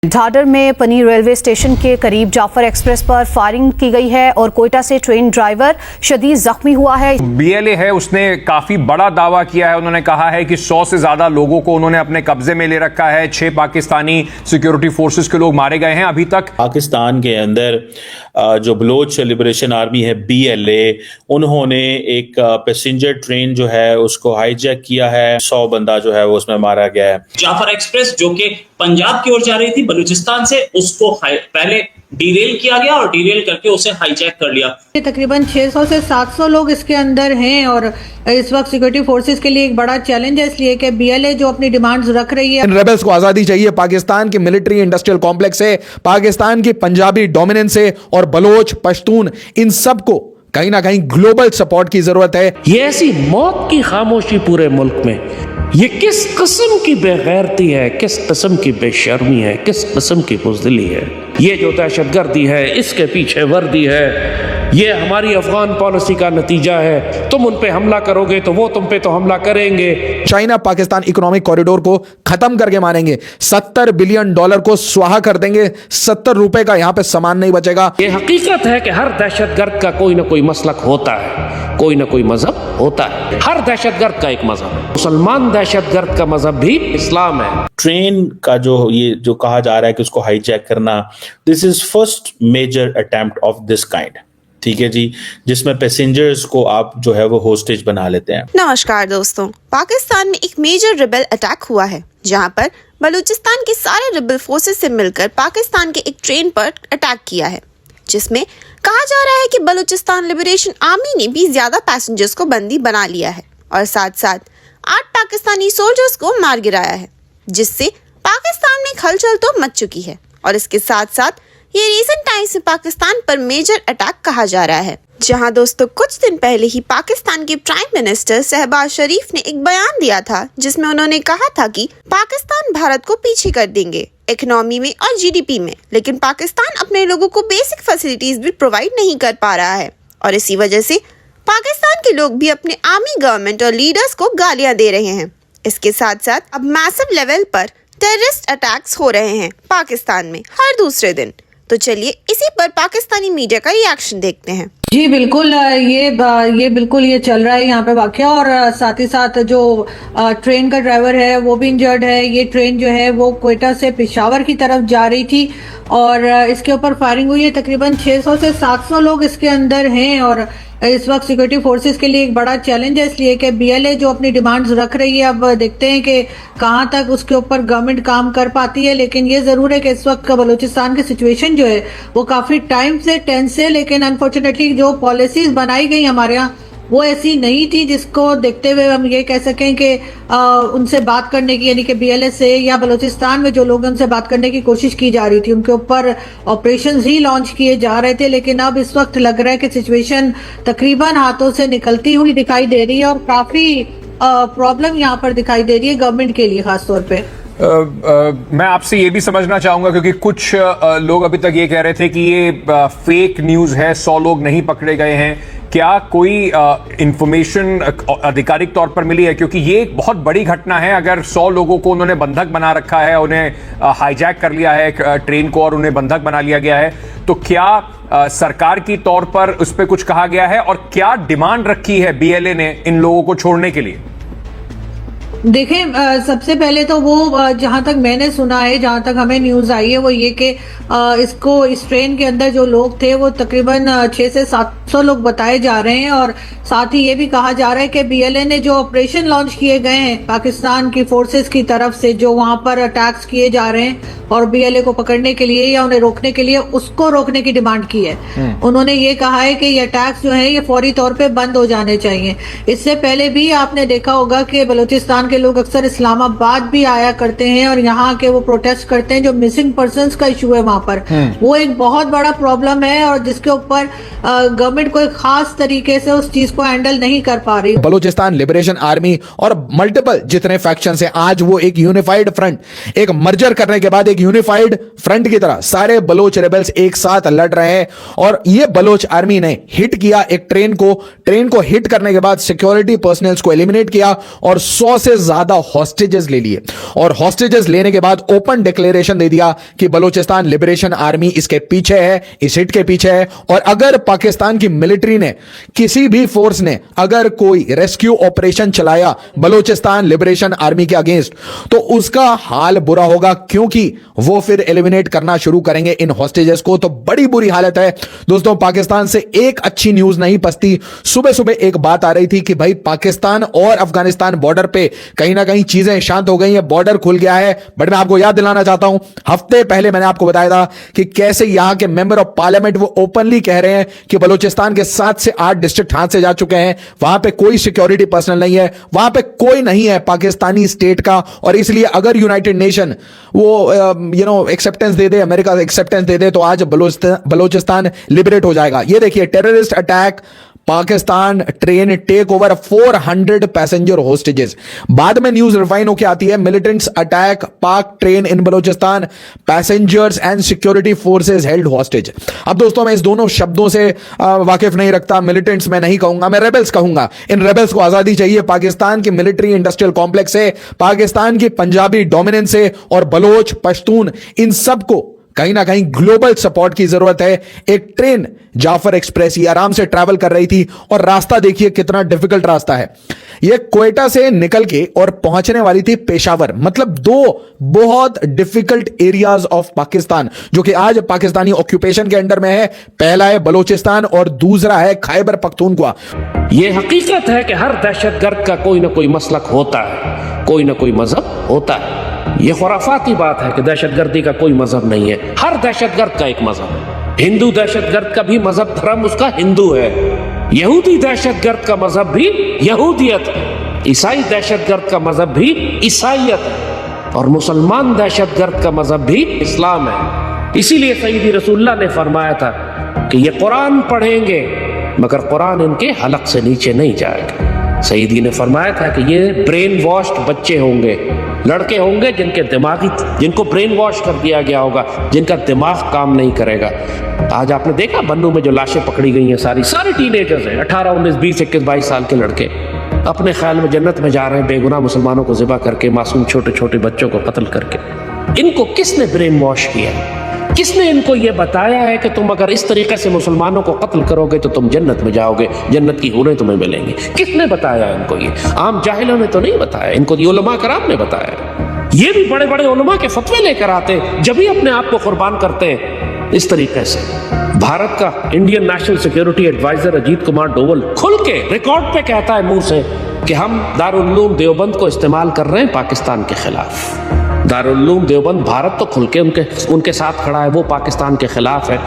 ढाडर में पनी railway station के करीब जाफर एक्सप्रेस पर फायरिंग की गई है और कोयटा से ट्रेन ड्राइवर शदीद जख्मी हुआ है। बीएलए है, उसने काफी बड़ा दावा किया है। उन्होंने कहा है कि 100 से ज्यादा लोगों को उन्होंने अपने कब्जे में ले रखा है। 6 पाकिस्तानी सिक्योरिटी फोर्सेस के लोग मारे गए हैं अभी तक। पाकिस्तान के अंदर जो बलोच लिबरेशन आर्मी है बीएलए, उन्होंने एक पैसेंजर ट्रेन जो है उसको हाईजैक किया है। 100 बंदा जो है वो उसमें मारा गया है। जाफर एक्सप्रेस जो कि पंजाब की ओर जा रही थी बलूचिस्तान से, उसको पहले डीरेल किया गया और डीरेल करके उसे हाईजैक कर लिया। तकरीबन 600 से 700 लोग इसके अंदर हैं और इस वक्त सिक्योरिटी फोर्सेस के लिए एक बड़ा चैलेंज है, इसलिए कि बीएलए जो अपनी डिमांड्स रख रही है। इन रेबल्स को आजादी चाहिए पाकिस्तान की मिलिट्री इंडस्ट्रियल कॉम्प्लेक्स से, पाकिस्तान की पंजाबी डोमिनेंस से और बलोच पश्तून, इन सबको कहीं ना कहीं ग्लोबल सपोर्ट की जरूरत है। ये ऐसी मौत की खामोशी पूरे मुल्क में, ये किस किस्म की बेगैरती है, किस किस्म की बेशर्मी है, किस किस्म की बुज़दिली है। ये जो दहशतगर्दी है, इसके पीछे वर्दी है। ये हमारी अफगान पॉलिसी का नतीजा है। तुम उन पे हमला करोगे तो वो तुम पे तो हमला करेंगे। चाइना पाकिस्तान इकोनॉमिक कॉरिडोर को खत्म करके मारेंगे। $70 बिलियन को स्वाहा कर देंगे। 70 रुपए का यहां पे सामान नहीं बचेगा। ये हकीकत है कि हर दहशतगर्द का कोई ना कोई मसलक होता है, कोई ना कोई मजहब होता है। हर दहशतगर्द का एक मजहब है। मुसलमान दहशतगर्द का मजहब भी इस्लाम है। ट्रेन का जो कहा जा रहा है कि उसको हाईजैक करना, this is first major attempt of this kind, ठीक है जी, जिसमें पैसेंजर्स को आप जो है वो होस्टेज बना लेते हैं। नमस्कार दोस्तों, पाकिस्तान में एक मेजर रिबेल अटैक हुआ है जहां पर बलूचिस्तान के सारे रिबेल फोर्सेस से मिलकर पाकिस्तान के एक ट्रेन पर अटैक किया है, जिसमें कहा जा रहा है कि बलूचिस्तान लिबरेशन आर्मी ने भी ज्यादा पैसेंजर्स को बंदी बना लिया है और साथ साथ 8 पाकिस्तानी सोल्जर्स को मार गिराया है, जिससे पाकिस्तान में हलचल तो मच चुकी है। और इसके साथ साथ ये रीसेंट टाइम्स में पाकिस्तान पर मेजर अटैक कहा जा रहा है, जहां दोस्तों कुछ दिन पहले ही पाकिस्तान के प्राइम मिनिस्टर शहबाज शरीफ ने एक बयान दिया था, जिसमें उन्होंने कहा था कि पाकिस्तान भारत को पीछे कर देंगे इकोनॉमी में और जीडीपी में, लेकिन पाकिस्तान अपने लोगों को बेसिक फैसिलिटीज भी प्रोवाइड नहीं कर पा रहा है और इसी वजह से पाकिस्तान के लोग भी अपने आर्मी, गवर्नमेंट और लीडर्स को गालियां दे रहे हैं। इसके साथ साथ अब मैसिव लेवल पर टेररिस्ट अटैक्स हो रहे हैं पाकिस्तान में हर दूसरे दिन। तो चलिए इसी पर पाकिस्तानी मीडिया का रिएक्शन देखते हैं। जी बिल्कुल, ये बिल्कुल ये चल रहा है यहाँ पे वाकया, और साथ ही साथ जो ट्रेन का ड्राइवर है वो भी इंजर्ड है। ये ट्रेन जो है वो कोयटा से पेशावर की तरफ जा रही थी और इसके ऊपर फायरिंग हुई है। तकरीबन 600 से 700 लोग इसके अंदर हैं और इस वक्त सिक्योरिटी फोर्सेस के लिए एक बड़ा चैलेंज है, इसलिए कि बीएलए जो अपनी डिमांड्स रख रही है, अब देखते हैं कि कहाँ तक उसके ऊपर गवर्नमेंट काम कर पाती है। लेकिन ये जरूर है कि इस वक्त बलूचिस्तान की सिचुएशन जो है वो काफी टाइम से टेंस है, लेकिन अनफॉर्चुनेटली जो पॉलिसीज बनाई गई हमारे यहाँ वो ऐसी नहीं थी जिसको देखते हुए हम ये कह सकें कि उनसे बात करने की, यानी कि बीएलए से या बलूचिस्तान में जो लोग उनसे बात करने की कोशिश की जा रही थी, उनके ऊपर ऑपरेशंस ही लॉन्च किए जा रहे थे। लेकिन अब इस वक्त लग रहा है कि सिचुएशन तकरीबन हाथों से निकलती हुई दिखाई दे रही है और काफी प्रॉब्लम यहाँ पर दिखाई दे रही है गवर्नमेंट के लिए खास तौर पे। मैं आपसे ये भी समझना चाहूंगा, क्योंकि कुछ लोग अभी तक ये कह रहे थे कि ये फेक न्यूज है, 100 लोग नहीं पकड़े गए हैं। क्या कोई इंफॉर्मेशन आधिकारिक तौर पर मिली है? क्योंकि ये एक बहुत बड़ी घटना है। अगर 100 लोगों को उन्होंने बंधक बना रखा है, उन्हें हाईजैक कर लिया है ट्रेन को और उन्हें बंधक बना लिया गया है, तो क्या सरकार की तौर पर उस पर कुछ कहा गया है और क्या डिमांड रखी है बीएलए ने इन लोगों को छोड़ने के लिए? देखें, सबसे पहले तो वो जहां तक मैंने सुना है, जहां तक हमें न्यूज आई है, वो ये कि इस ट्रेन के अंदर जो लोग थे वो तकरीबन 600 से 700 लोग बताए जा रहे हैं। और साथ ही ये भी कहा जा रहा है कि बीएलए ने जो ऑपरेशन लॉन्च किए गए हैं पाकिस्तान की फोर्सेस की तरफ से, जो वहां पर अटैक्स किए जा रहे हैं और बीएलए को पकड़ने के लिए या उन्हें रोकने के लिए, उसको रोकने की डिमांड की है। उन्होंने ये कहा है कि ये अटैक्स जो है ये फौरी तौर पे बंद हो जाने चाहिए। इससे पहले भी आपने देखा होगा कि बलूचिस्तान के लोग अक्सर इस्लामाबाद भी आया करते हैं और यहाँ के वो प्रोटेस्ट करते हैं। जो मिसिंग पर्संस का इशू है वहां पर, वो एक बहुत बड़ा प्रॉब्लम है और जिसके ऊपर गवर्नमेंट कोई खास तरीके से उस चीज को हैंडल नहीं कर पा रही। बलूचिस्तान लिबरेशन आर्मी और मल्टीपल जितने फैक्शंस हैं, आज वो एक यूनिफाइड फ्रंट, एक मर्जर करने के बाद एक यूनिफाइड फ्रंट की तरह सारे बलोच रेबल्स एक साथ लड़ रहे हैं। और ये बलोच आर्मी ने हिट किया एक ट्रेन को हिट करने के बाद सिक्योरिटी पर्सनल्स को एलिमिनेट किया और 100 से ज्यादा हॉस्टेजेस ले लिए और हॉस्टेजेस लेने के बाद ओपन डिक्लेरेशन दे दिया कि बलूचिस्तान लिबरेशन आर्मी इसके पीछे है, इस हिट के पीछे है। और अगर पाकिस्तान की मिलिट्री ने, किसी भी फोर्स ने अगर कोई रेस्क्यू ऑपरेशन चलाया बलूचिस्तान लिबरेशन आर्मी के अगेंस्ट, तो उसका हाल बुरा होगा, क्योंकि वो फिर एलिमिनेट करना शुरू करेंगे इन हॉस्टेजेस को। तो बड़ी बुरी हालत है दोस्तों। पाकिस्तान से एक अच्छी न्यूज नहीं पसती। सुबह सुबह एक बात आ रही थी कि भाई पाकिस्तान और अफगानिस्तान बॉर्डर पे कहीं ना कहीं चीजें शांत हो गई हैं, बॉर्डर खुल गया है। बट मैं आपको याद दिलाना चाहता हूं, हफ्ते पहले मैंने आपको बताया था कि कैसे यहां के मेंबर ऑफ पार्लियामेंट वो ओपनली कह रहे हैं कि बलूचिस्तान के 7 से 8 डिस्ट्रिक्ट हाथ से जा चुके हैं, वहां पे कोई सिक्योरिटी पर्सनल नहीं है, वहां पे कोई नहीं है पाकिस्तानी स्टेट का। और इसलिए अगर यूनाइटेड नेशन वो एक्सेप्टेंस दे दे, अमेरिका एक्सेप्टेंस दे दे, तो आज बलूचिस्तान लिबरेट हो जाएगा। ये देखिए, terrorist attack, Pakistan train take over 400 passenger hostages. बाद में न्यूज रिफाइन होकर आती है, militants attack Pak train in Balochistan, passengers and security forces held hostage. अब दोस्तों, मैं इस दोनों शब्दों से वाकिफ नहीं रखता। मिलिटेंट्स मैं नहीं कहूंगा, मैं रेबल्स कहूंगा। इन रेबल्स को आजादी चाहिए पाकिस्तान की मिलिट्री इंडस्ट्रियल कॉम्प्लेक्स से, पाकिस्तान की पंजाबी डोमिनेंस से, और बलोच, पश्तून, इन सबको कहीं ना कहीं ग्लोबल सपोर्ट की जरूरत है। एक ट्रेन जाफर एक्सप्रेस ये आराम से ट्रैवल कर रही थी, और रास्ता देखिए कितना डिफिकल्ट रास्ता है। ये क्वेटा से निकल के और पहुंचने वाली थी पेशावर, मतलब 2 बहुत डिफिकल्ट एरियाज ऑफ पाकिस्तान जो कि आज पाकिस्तानी ऑक्यूपेशन के अंडर में है। पहला है बलूचिस्तान और दूसरा है खैबर पख्तूनख्वा। ये हकीकत है कि हर दहशतगर्द का कोई ना कोई मसलक होता है, कोई ना कोई मजहब होता है। ये खुराफाती बात है कि दहशतगर्दी का कोई मजहब नहीं है। हर दहशतगर्द का एक मजहब है। हिंदू दहशतगर्द का भी मजहब, धर्म उसका हिंदू है। यहूदी दहशतगर्द का मजहब भी यहूदियत है। ईसाई दहशतगर्द का मजहब भी ईसाइयत है। और मुसलमान दहशतगर्द का मजहब भी इस्लाम है। इसीलिए सईदी रसूलुल्लाह ने फरमाया था कि ये कुरान पढ़ेंगे मगर कुरान इनके हलक से नीचे नहीं जाएगा। सईदी ने फरमाया था कि ये ब्रेन वॉश्ड बच्चे होंगे, लड़के होंगे जिनको ब्रेन वॉश कर दिया गया होगा, जिनका दिमाग काम नहीं करेगा। आज आपने देखा बन्नू में जो लाशें पकड़ी गई हैं, सारी टीनेजर्स हैं, 18, 19, 20, 21, 22 साल के लड़के अपने ख्याल में जन्नत में जा रहे हैं, बेगुनाह मुसलमानों को ज़िबा करके, मासूम छोटे छोटे बच्चों को कत्ल करके। इनको किसने ब्रेन वॉश किया? किसने इनको ये बताया है कि तुम अगर इस तरीके से मुसलमानों को कत्ल करोगे तो तुम जन्नत में जाओगे, जन्नत की हूरें तुम्हें मिलेंगी? किसने बताया इनको? ये आम जाहिलों ने तो नहीं बताया, इनको ये उलमा कराम ने बताया। ये भी बड़े बड़े उलमा के फतवे लेकर आते जब भी अपने आप को कुर्बान करते हैं इस तरीके से। भारत का Indian national security adviser Ajit Kumar Doval खुल के रिकॉर्ड पे कहता है मुंह से कि हम दारुल उलूम देवबंद को इस्तेमाल कर रहे हैं पाकिस्तान के खिलाफ। दारुल उलूम देवबंद भारत तो खुल के उनके साथ खड़ा है, वो पाकिस्तान के खिलाफ है।